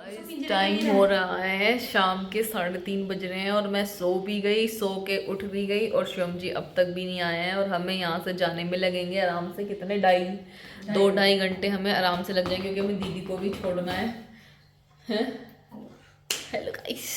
Time हो रहा है शाम के 3:30 बज रहे हैं और मैं सो भी गई, सो के उठ भी गई और शिवम जी अब तक भी नहीं आए हैं। और हमें यहाँ से जाने में लगेंगे आराम से कितने 2-2.5 घंटे हमें आराम से लग जाएंगे, क्योंकि हमें दीदी को भी छोड़ना है। हेलो गाइस,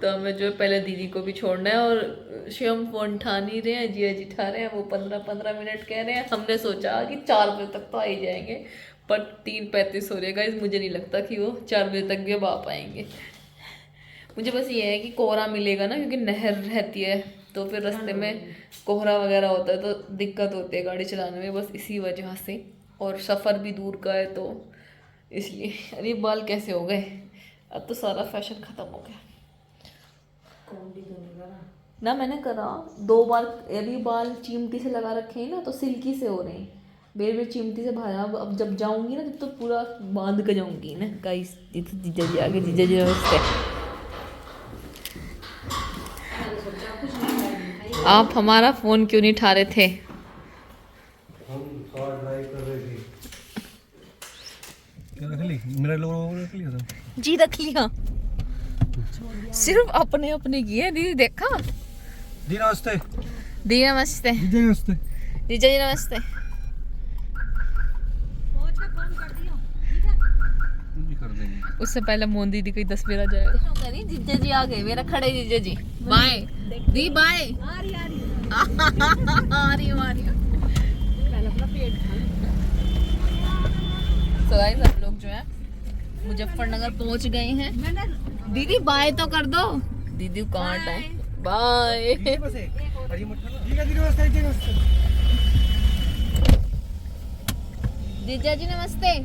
तो हमें जो है पहले दीदी को भी छोड़ना है। और शिवम फोन उठा नहीं रहे हैं, जिया जी उठा रहे हैं, वो 15-15 मिनट कह रहे हैं। हमने सोचा कि 4 बजे तक तो आ ही जाएंगे, पर 3:35 हो रहे गाइस। मुझे नहीं लगता कि वो 4 बजे तक भी अब आ पाएंगे। मुझे बस ये है कि कोहरा मिलेगा ना, क्योंकि नहर रहती है तो फिर रास्ते में कोहरा वगैरह होता है तो दिक्कत होती है गाड़ी चलाने में, बस इसी वजह से। और सफ़र भी दूर का है तो इसलिए। अरे बाल कैसे हो गए, अब तो सारा फैशन ख़त्म हो गया ना। मैंने करा 2 बार, अभी बाल चिमटी से लगा रखे हैं ना तो सिल्की से हो रहे हैं। मेरे भी चिमटी से भाया, अब जब जाऊंगी ना तब तो पूरा बांध के जाऊंगी ना गाइस। जीजा जी आगे, जीजा जी नमस्ते। आप हमारा फ़ोन क्यों नहीं उठा रहे थे? हम कार ड्राइव कर रहे थे। रख ली मेरा लोगों ने रख लिया था जी रख लिया, सिर्फ अपने अपने किए। दीदी देखा? दी नमस्ते। दी नमस्ते। जी नमस्ते। जीजा जी नमस्ते। कर देंगे। उससे पहले मोहन दीदी कहीं 10 बेरा जाएगा। जीजा जी आ गए, मेरा खड़े जीजा जी। By the bye. आ रही आ रही तो गाइस हम लोग जो है मुजफ्फरनगर पहुंच गए हैं। दीदी बाय तो कर दो। दीदी कांट है। बाय। जीजा जी नमस्ते।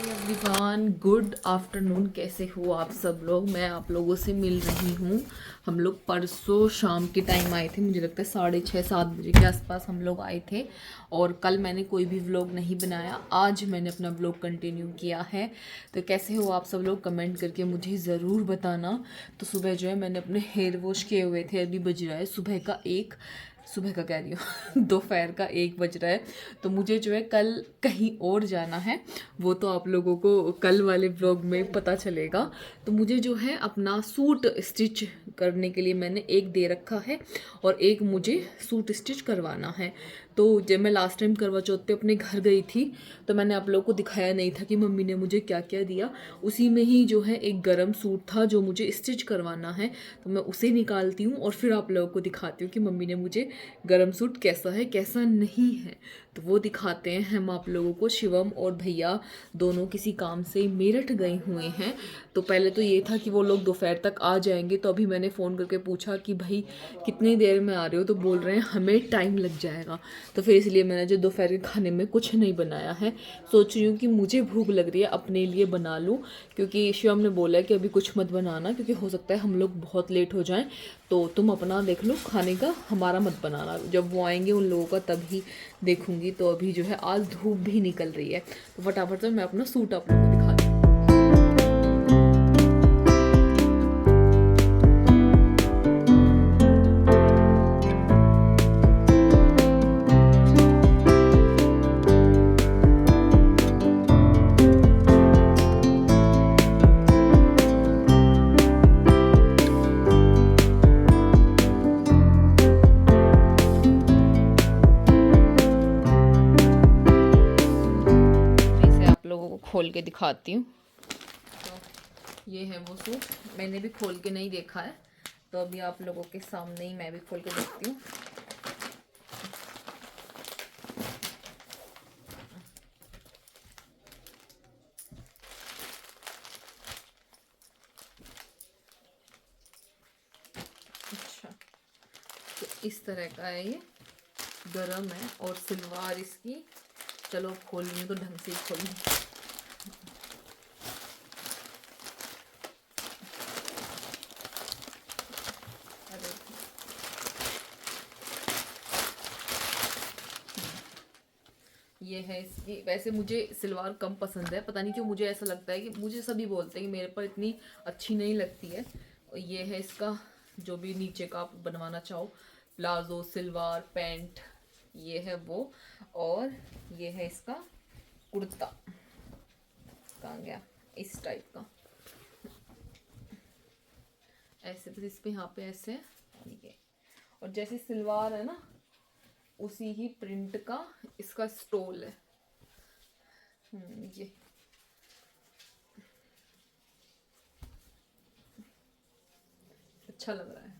एवरीवन गुड आफ्टरनून, कैसे हो आप सब लोग? मैं आप लोगों से मिल रही हूँ। हम लोग परसों शाम के टाइम आए थे, मुझे लगता है 6:30-7 बजे के आसपास हम लोग आए थे। और कल मैंने कोई भी व्लॉग नहीं बनाया, आज मैंने अपना व्लॉग कंटिन्यू किया है। तो कैसे हो आप सब लोग, कमेंट करके मुझे ज़रूर बताना। तो सुबह जो है मैंने अपने हेयर वॉश किए हुए थे, अभी बज रहा है सुबह का कह रही हूँ दोपहर का 1 बज रहा है। तो मुझे जो है कल कहीं और जाना है, वो तो आप लोगों को कल वाले व्लॉग में पता चलेगा। तो मुझे जो है अपना सूट स्टिच करने के लिए मैंने एक दे रखा है और एक मुझे सूट स्टिच करवाना है। तो जब मैं लास्ट टाइम करवा चौथ पे अपने घर गई थी तो मैंने आप लोगों को दिखाया नहीं था कि मम्मी ने मुझे क्या क्या दिया। उसी में ही जो है एक गरम सूट था जो मुझे स्टिच करवाना है, तो मैं उसे निकालती हूँ और फिर आप लोगों को दिखाती हूँ कि मम्मी ने मुझे गरम सूट कैसा है कैसा नहीं है। तो वो दिखाते हैं हम आप लोगों को। शिवम और भैया दोनों किसी काम से मेरठ गए हुए हैं। तो पहले तो ये था कि वो लोग दोपहर तक आ जाएंगे, तो अभी मैंने फ़ोन करके पूछा कि भाई कितनी देर में आ रहे हो, तो बोल रहे हैं हमें टाइम लग जाएगा। तो फिर इसलिए मैंने जो दोपहर के खाने में कुछ नहीं बनाया है, सोच रही हूँ कि मुझे भूख लग रही है अपने लिए बना लूँ, क्योंकि शिवम ने बोला है कि अभी कुछ मत बनाना क्योंकि हो सकता है हम लोग बहुत लेट हो जाएं। तो तुम अपना देख लो खाने का, हमारा मत बनाना, जब वो आएंगे उन लोगों का तभी देखूंगी। तो अभी जो है आज धूप भी निकल रही है, तो फटाफट से मैं अपना सूट आप लोगों को दिखाती हूँ। लोगों को खोल के दिखाती हूँ। तो ये है वो सूट, मैंने भी खोल के नहीं देखा है, तो अभी आप लोगों के सामने ही मैं भी खोल के देखती हूँ। अच्छा, तो इस तरह का है ये, गरम है और सलवार इसकी, चलो खोल लूँ तो ढंग से ही खोल लूँ। ये है इसकी। वैसे मुझे सलवार कम पसंद है, पता नहीं क्यों मुझे ऐसा लगता है कि मुझे सभी बोलते हैं कि मेरे पर इतनी अच्छी नहीं लगती है। और ये है इसका, जो भी नीचे का आप बनवाना चाहो, प्लाजो, सलवार, पैंट, ये है वो। और ये है इसका कुर्ता कहाँ गया, इस टाइप का ऐसे, बस इस पे यहाँ पे ऐसे ठीक है। और जैसे सलवार है ना उसी ही प्रिंट का इसका स्टोल है। ये अच्छा लग रहा है।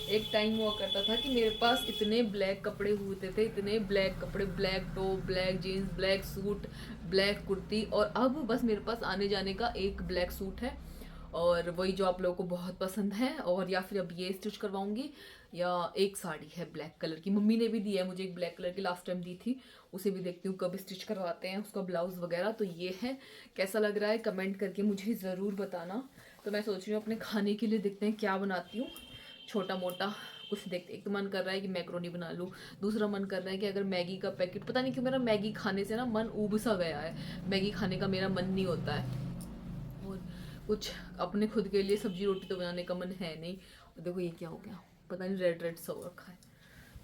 एक टाइम हुआ करता था कि मेरे पास इतने ब्लैक कपड़े होते थे, इतने ब्लैक कपड़े, black top, black jeans, black suit, black kurti, और अब बस मेरे पास आने जाने का एक ब्लैक सूट है और वही जो आप लोगों को बहुत पसंद है, और या फिर अब ये स्टिच करवाऊंगी, या एक साड़ी है ब्लैक कलर की, मम्मी ने भी दी है मुझे एक ब्लैक कलर की, लास्ट टाइम दी थी, उसे भी देखती हूँ कब स्टिच करवाते हैं उसका ब्लाउज वगैरह। तो ये है, कैसा लग रहा है कमेंट करके मुझे ज़रूर बताना। तो मैं सोच रही हूँ अपने खाने के लिए देखते हैं क्या बनाती हूँ, छोटा मोटा कुछ देखते। एक तो मन कर रहा है कि मैक्रोनी बना लूँ, दूसरा मन कर रहा है कि अगर मैगी का पैकेट, पता नहीं क्यों मेरा मैगी खाने से ना मन ऊब सा गया है, मैगी खाने का मेरा मन नहीं होता है, और कुछ अपने खुद के लिए सब्जी रोटी तो बनाने का मन है नहीं। और देखो ये क्या हो गया, पता नहीं रेड रेड सा हो रखा है।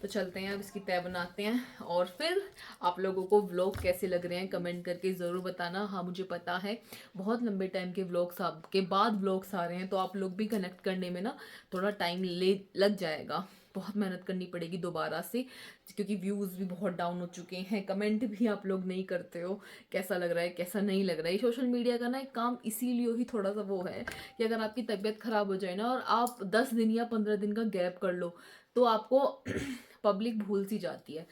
तो चलते हैं अब इसकी तय बनाते हैं, और फिर आप लोगों को व्लॉग कैसे लग रहे हैं कमेंट करके ज़रूर बताना। हाँ मुझे पता है बहुत लंबे टाइम के व्लॉग्स आपके बाद व्लॉग्स आ रहे हैं, तो आप लोग भी कनेक्ट करने में ना थोड़ा टाइम लग जाएगा, बहुत मेहनत करनी पड़ेगी दोबारा से, क्योंकि व्यूज़ भी बहुत डाउन हो चुके हैं, कमेंट भी आप लोग नहीं करते हो कैसा लग रहा है कैसा नहीं लग रहा है। ये सोशल मीडिया का ना एक काम इसीलिए ही थोड़ा सा वो है कि अगर आपकी तबीयत ख़राब हो जाए ना और आप 10 दिन या 15 दिन का गैप कर लो तो आपको पब्लिक भूल सी जाती है।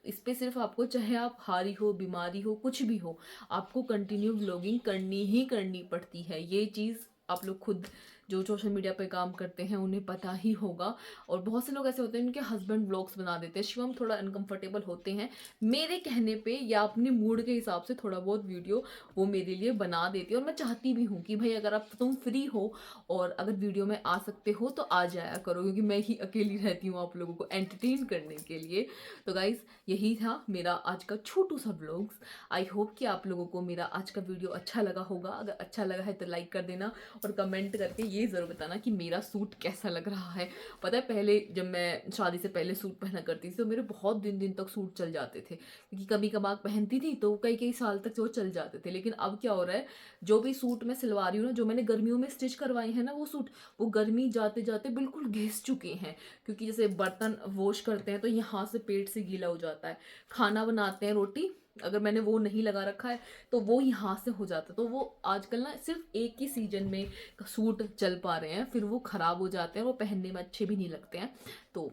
इस पे सिर्फ आपको, चाहे आप हारी हो, बीमारी हो, कुछ भी हो, आपको कंटिन्यू व्लॉगिंग करनी ही करनी पड़ती है। ये चीज़ आप लोग खुद जो सोशल मीडिया पे काम करते हैं उन्हें पता ही होगा। और बहुत से लोग ऐसे होते हैं उनके हस्बैंड व्लॉग्स बना देते हैं, शिवम थोड़ा अनकंफर्टेबल होते हैं मेरे कहने पे या अपने मूड के हिसाब से थोड़ा बहुत वीडियो वो मेरे लिए बना देती है। और मैं चाहती भी हूँ कि भाई अगर आप तुम फ्री हो और अगर वीडियो में आ सकते हो तो आ जाया करो, क्योंकि मैं ही अकेली रहती हूँ आप लोगों को एंटरटेन करने के लिए। तो गाइज यही था मेरा आज का छोटू सा व्लॉग्स। आई होप कि आप लोगों को मेरा आज का वीडियो अच्छा लगा होगा। अगर अच्छा लगा है तो लाइक कर देना और कमेंट करके ये ज़रूर बताना कि मेरा सूट कैसा लग रहा है। पता है पहले जब मैं शादी से पहले सूट पहना करती थी तो मेरे बहुत दिन दिन तक सूट चल जाते थे, क्योंकि कभी कभार पहनती थी तो कई कई साल तक वो चल जाते थे। लेकिन अब क्या हो रहा है, जो भी सूट मैं सिलवा रही हूँ ना, जो मैंने गर्मियों में स्टिच करवाए हैं ना वो सूट, वो गर्मी जाते जाते बिल्कुल घिस चुके हैं, क्योंकि जैसे बर्तन वॉश करते हैं तो यहाँ से पेट से गीला हो जाता है, खाना बनाते हैं रोटी, अगर मैंने वो नहीं लगा रखा है तो वो यहाँ से हो जाता है। तो वो आजकल ना सिर्फ एक ही सीजन में सूट चल पा रहे हैं, फिर वो ख़राब हो जाते हैं, वो पहनने में अच्छे भी नहीं लगते हैं। तो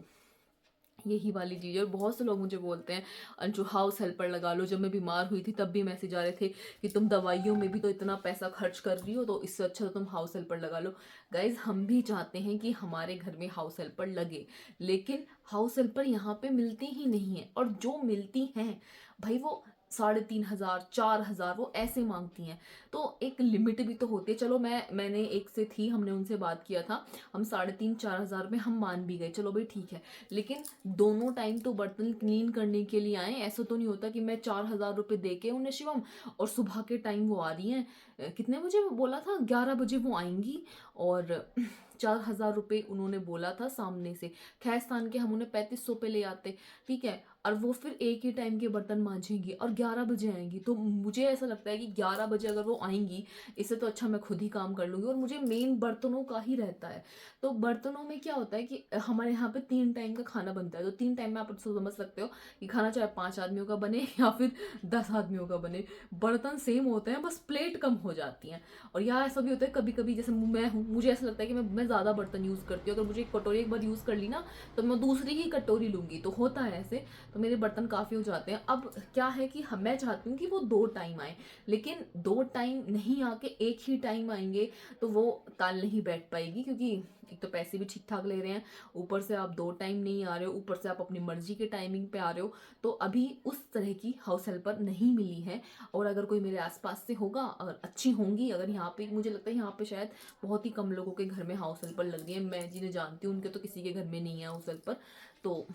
यही वाली चीज़ है। और बहुत से लोग मुझे बोलते हैं अंशु हाउस हेल्पर लगा लो, जब मैं बीमार हुई थी तब भी मैसेज आ रहे थे कि तुम दवाइयों में भी तो इतना पैसा खर्च कर रही हो, तो इससे अच्छा तो तुम हाउस हेल्पर लगा लो। गाइज हम भी चाहते हैं कि हमारे घर में हाउस हेल्पर लगे, लेकिन हाउस हेल्पर यहाँ पे मिलती ही नहीं है, और जो मिलती हैं भाई वो 3,500 4,000 वो ऐसे मांगती हैं। तो एक लिमिट भी तो होती है। चलो मैंने एक से थी, हमने उनसे बात किया था, हम 3,500 4,000 में हम मान भी गए, चलो भाई ठीक है, लेकिन दोनों टाइम तो बर्तन क्लीन करने के लिए आए। ऐसा तो नहीं होता कि मैं 4,000 रुपये दे के उन्हें शिवम, और सुबह के टाइम वो आ रही हैं, कितने बजे बोला था 11 बजे वो आएंगी, और 4,000 रुपये उन्होंने बोला था सामने से, खैस्तान के हम उन्हें 3,500 पे ले आते, ठीक है, और वो फिर एक ही टाइम के बर्तन मांझेंगी और 11 बजे आएंगी। तो मुझे ऐसा लगता है कि 11 बजे अगर वो आएंगी, इससे तो अच्छा मैं खुद ही काम कर लूँगी, और मुझे मेन बर्तनों का ही रहता है। तो बर्तनों में क्या होता है कि हमारे यहाँ पे 3 टाइम का खाना बनता है, तो 3 टाइम में आप समझ सकते हो कि खाना चाहे 5 आदमियों का बने या फिर 10 आदमियों का बने, बर्तन सेम होते हैं, बस प्लेट कम हो जाती हैं। और यहाँ ऐसा भी होता है कभी कभी, जैसे मैं हूँ, मुझे ऐसा लगता है कि मैं ज़्यादा बर्तन यूज़ करती हूँ, अगर मुझे एक कटोरी एक बार यूज़ कर ली ना तो मैं दूसरी ही कटोरी लूँगी, तो होता है ऐसे, तो मेरे बर्तन काफ़ी हो जाते हैं। अब क्या है कि मैं चाहती हूँ कि वो 2 टाइम आए, लेकिन 2 टाइम नहीं आके एक ही टाइम आएंगे तो वो ताल नहीं बैठ पाएगी, क्योंकि एक तो पैसे भी ठीक ठाक ले रहे हैं, ऊपर से आप 2 टाइम नहीं आ रहे हो, ऊपर से आप अपनी मर्जी के टाइमिंग पे आ रहे हो। तो अभी उस तरह की हाउस हेल्पर नहीं मिली है, और अगर कोई मेरे आसपास से होगा, अगर अच्छी होंगी, अगर यहाँ पे, मुझे लगता है यहाँ पे शायद बहुत ही कम लोगों के घर में हाउस हेल्पर लग रही है, मैं जिन्हें जानती हूँ उनके तो किसी के घर में नहीं है हाउस हेल्पर। तो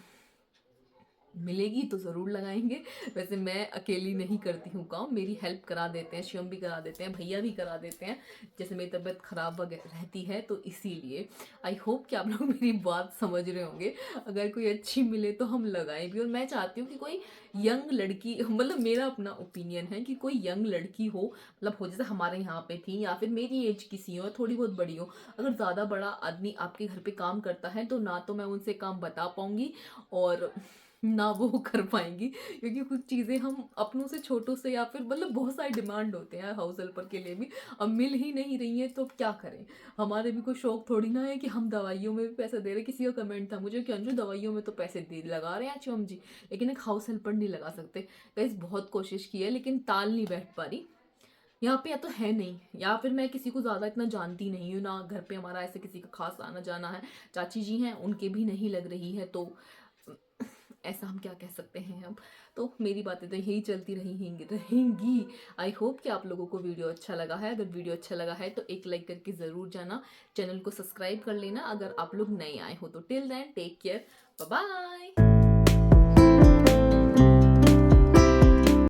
मिलेगी तो ज़रूर लगाएंगे। वैसे मैं अकेली नहीं करती हूँ काम, मेरी हेल्प करा देते हैं, शिवम भी करा देते हैं, भैया भी करा देते हैं, जैसे मेरी तबीयत ख़राब वगैरह रहती है तो इसीलिए। आई होप कि आप लोग मेरी बात समझ रहे होंगे। अगर कोई अच्छी मिले तो हम लगाएं भी। और मैं चाहती हूँ कि कोई यंग लड़की, मतलब मेरा अपना ओपिनियन है कि कोई यंग लड़की हो, मतलब हो जैसे हमारे यहाँ पे थी, या फिर मेरी एज किसी हो, थोड़ी बहुत बड़ी हो। अगर ज़्यादा बड़ा आदमी आपके घर पे काम करता है तो ना तो मैं उनसे काम बता पाऊंगी और ना वो कर पाएंगी, क्योंकि कुछ चीज़ें हम अपनों से छोटों से, या फिर मतलब बहुत सारे डिमांड होते हैं हाउस हेल्पर के लिए भी, अब मिल ही नहीं रही हैं तो क्या करें। हमारे भी कोई शौक थोड़ी ना है कि हम दवाइयों में भी पैसे दे रहे। किसी का कमेंट था मुझे कि अंजू दवाइयों में तो पैसे दे लगा रहे हैं शिवम जी, लेकिन एक हाउस हेल्पर नहीं लगा सकते। गाइस बहुत कोशिश की है लेकिन ताल नहीं बैठ पा रही यहाँ पे, या तो है नहीं, या फिर मैं किसी को ज़्यादा इतना जानती नहीं हूँ ना, घर पे हमारा ऐसे किसी का खास आना जाना है। चाची जी हैं, उनके भी नहीं लग रही है, तो ऐसा हम क्या कह सकते हैं अब। तो मेरी बातें तो यही चलती रहेंगी। आई होप कि आप लोगों को वीडियो अच्छा लगा है। अगर वीडियो अच्छा लगा है तो एक लाइक करके ज़रूर जाना, चैनल को सब्सक्राइब कर लेना अगर आप लोग नए आए हो तो। Till then take care, bye bye.